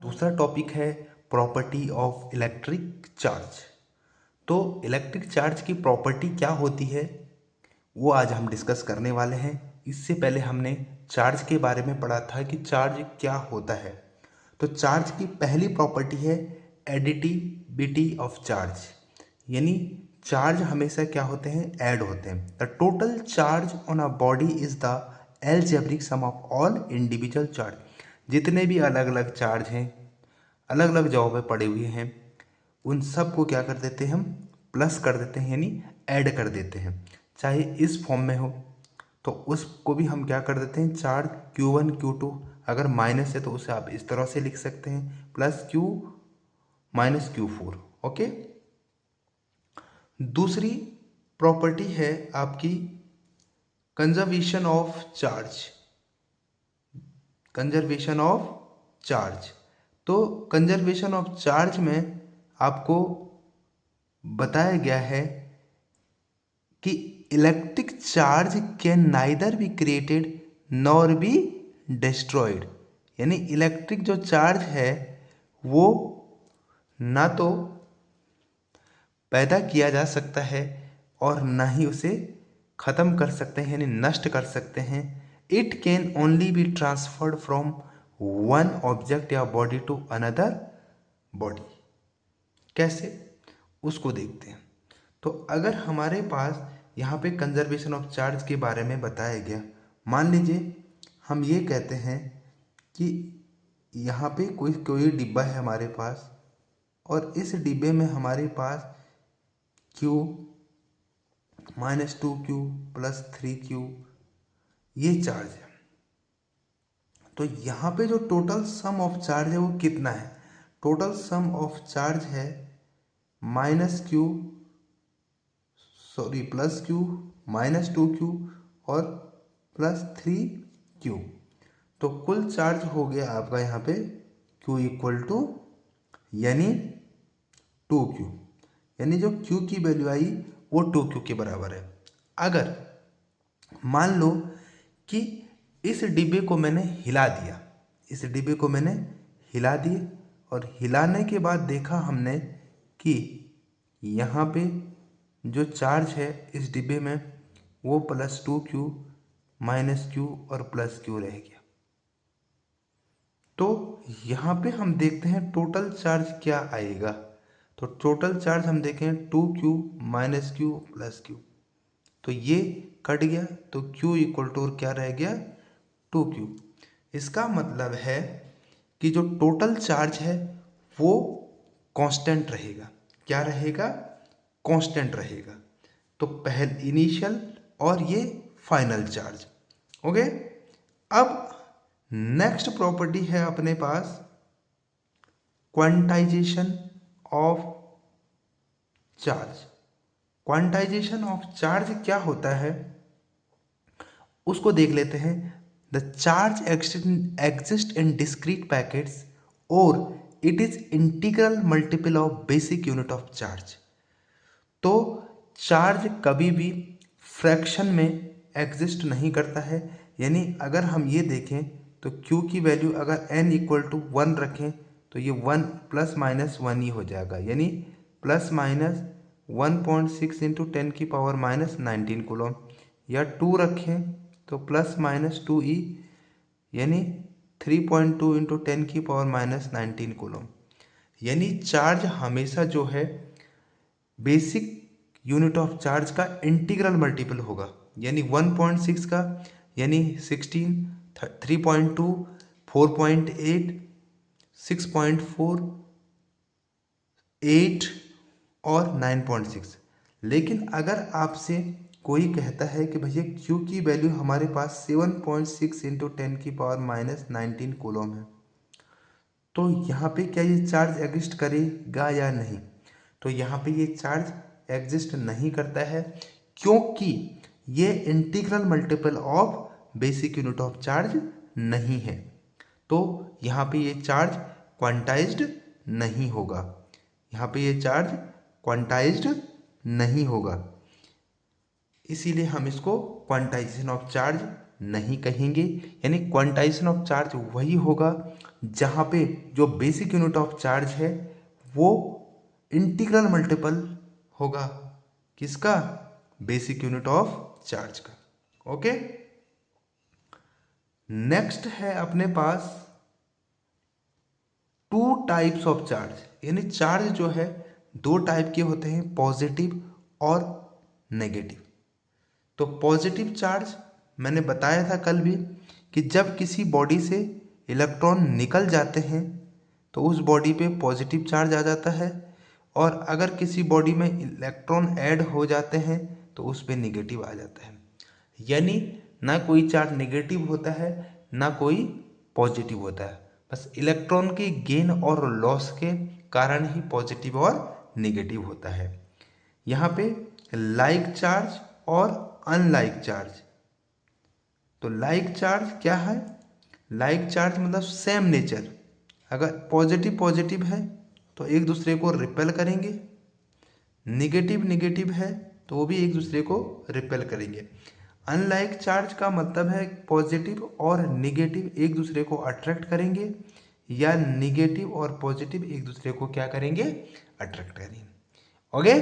दूसरा टॉपिक है property of electric charge. तो इलेक्ट्रिक चार्ज की प्रॉपर्टी क्या होती है वो आज हम डिस्कस करने वाले हैं। इससे पहले हमने चार्ज के बारे में पढ़ा था कि चार्ज क्या होता है। तो चार्ज की पहली प्रॉपर्टी है एडिटिविटी ऑफ चार्ज, यानी चार्ज हमेशा क्या होते हैं, ऐड होते हैं। The total charge on a body is the algebraic sum of all individual charge. जितने भी अलग अलग चार्ज हैं, अलग अलग जगहों पे पड़े हुए हैं, उन सब को क्या कर देते हैं, हम प्लस कर देते हैं, यानी ऐड कर देते हैं। चाहे इस फॉर्म में हो तो उसको भी हम क्या कर देते हैं, चार्ज Q1 Q2। अगर माइनस है तो उसे आप इस तरह से लिख सकते हैं, plus Q minus Q4। Okay. दूसरी प्रॉपर्टी है आपकी conservation of charge. Conservation of charge, तो कंजर्वेशन ऑफ चार्ज में आपको बताया गया है कि electric charge can neither be created nor be destroyed, यानी इलेक्ट्रिक जो चार्ज है वो ना तो पैदा किया जा सकता है और ना ही उसे ख़त्म कर सकते हैं, यानी नष्ट कर सकते हैं। It can only be transferred from one object या बॉडी टू अनदर बॉडी। कैसे, उसको देखते हैं। तो अगर हमारे पास यहाँ पे कंजर्वेशन ऑफ चार्ज के बारे में बताया गया, मान लीजिए हम ये कहते हैं कि यहाँ पे कोई कोई डिब्बा है हमारे पास, और इस डिब्बे में हमारे पास Q minus 2Q plus 3Q ये चार्ज है। तो यहाँ पे जो टोटल सम ऑफ चार्ज है वो कितना है, टोटल सम ऑफ चार्ज है minus Q, sorry plus Q minus 2Q और प्लस 3Q। तो कुल चार्ज हो गया आपका यहाँ पे Q इक्वल टू यानी 2Q, यानी जो Q की वैल्यू आई वो 2Q के बराबर है। अगर मान लो कि इस डिब्बे को मैंने हिला दिया, इस डिब्बे को मैंने हिला दिए और हिलाने के बाद देखा हमने कि यहाँ पे जो चार्ज है इस डिब्बे में वो प्लस 2Q माइनस Q और प्लस Q रह गया। तो यहाँ पे हम देखते हैं टोटल चार्ज क्या आएगा। तो टोटल चार्ज हम देखें 2Q minus Q plus Q, तो ये कट गया तो Q इक्वल टू क्या रह गया, 2Q। इसका मतलब है कि जो टोटल चार्ज है वो कांस्टेंट रहेगा। क्या रहेगा, कांस्टेंट रहेगा। तो पहले इनिशियल और ये फाइनल चार्ज। ओके। अब नेक्स्ट प्रॉपर्टी है अपने पास quantization of charge. Quantization of charge क्या होता है उसको देख लेते हैं। The charge exist in discrete packets और it is integral multiple of basic unit of charge. तो चार्ज कभी भी फ्रैक्शन में एग्जिस्ट नहीं करता है, यानी अगर हम ये देखें तो Q की वैल्यू अगर n इक्वल टू 1 रखें तो ये 1 प्लस माइनस 1 ही हो जाएगा, यानी प्लस माइनस 1.6 इंटू 10 की पावर माइनस 19 कूलम, या 2 रखें तो प्लस माइनस 2e यानी 3.2 इंटू 10 की पावर माइनस 19 कूलम। यानी चार्ज हमेशा जो है बेसिक यूनिट ऑफ चार्ज का इंटीग्रल मल्टीपल होगा, यानी 1.6 का यानी 16, 3.2, 4.8, 6.4, 8 और 9.6। लेकिन अगर आपसे कोई कहता है कि भैया Q की वैल्यू हमारे पास 7.6 इंटू 10 की पावर माइनस 19 कूलम है, तो यहाँ पे क्या ये चार्ज एग्जिस्ट करेगा या नहीं, तो यहाँ पे ये चार्ज एग्जिस्ट नहीं करता है, क्योंकि ये integral multiple of basic unit of charge नहीं है। तो यहाँ पे ये चार्ज क्वांटाइज्ड नहीं होगा, यहाँ पे ये चार्ज क्वांटाइज्ड नहीं होगा, इसीलिए हम इसको क्वांटाइजेशन ऑफ चार्ज नहीं कहेंगे। यानी क्वांटाइजेशन ऑफ चार्ज वही होगा जहाँ पे जो बेसिक यूनिट ऑफ चार्ज है वो इंटीग्रल मल्टीपल होगा किसका, बेसिक यूनिट ऑफ चार्ज का। ओके, नेक्स्ट है अपने पास टू टाइप्स ऑफ चार्ज, यानी चार्ज जो है दो टाइप के होते हैं, पॉजिटिव और नेगेटिव। तो पॉजिटिव चार्ज मैंने बताया था कल भी कि जब किसी बॉडी से इलेक्ट्रॉन निकल जाते हैं तो उस बॉडी पे पॉजिटिव चार्ज आ जाता है, और अगर किसी बॉडी में इलेक्ट्रॉन ऐड हो जाते हैं तो उस पे निगेटिव आ जाता है। यानी ना कोई चार्ज नेगेटिव होता है ना कोई पॉजिटिव होता है, बस इलेक्ट्रॉन के गेन और लॉस के कारण ही पॉजिटिव और नेगेटिव होता है। यहाँ पे लाइक चार्ज और अनलाइक चार्ज। तो लाइक चार्ज क्या है, लाइक चार्ज मतलब सेम नेचर, अगर पॉजिटिव पॉजिटिव है तो एक दूसरे को रिपेल करेंगे, निगेटिव निगेटिव है तो वो भी एक दूसरे को रिपेल करेंगे। अनलाइक चार्ज का मतलब है पॉजिटिव और निगेटिव एक दूसरे को अट्रैक्ट करेंगे, या निगेटिव और पॉजिटिव एक दूसरे को क्या करेंगे, अट्रैक्ट करेंगे। ओके,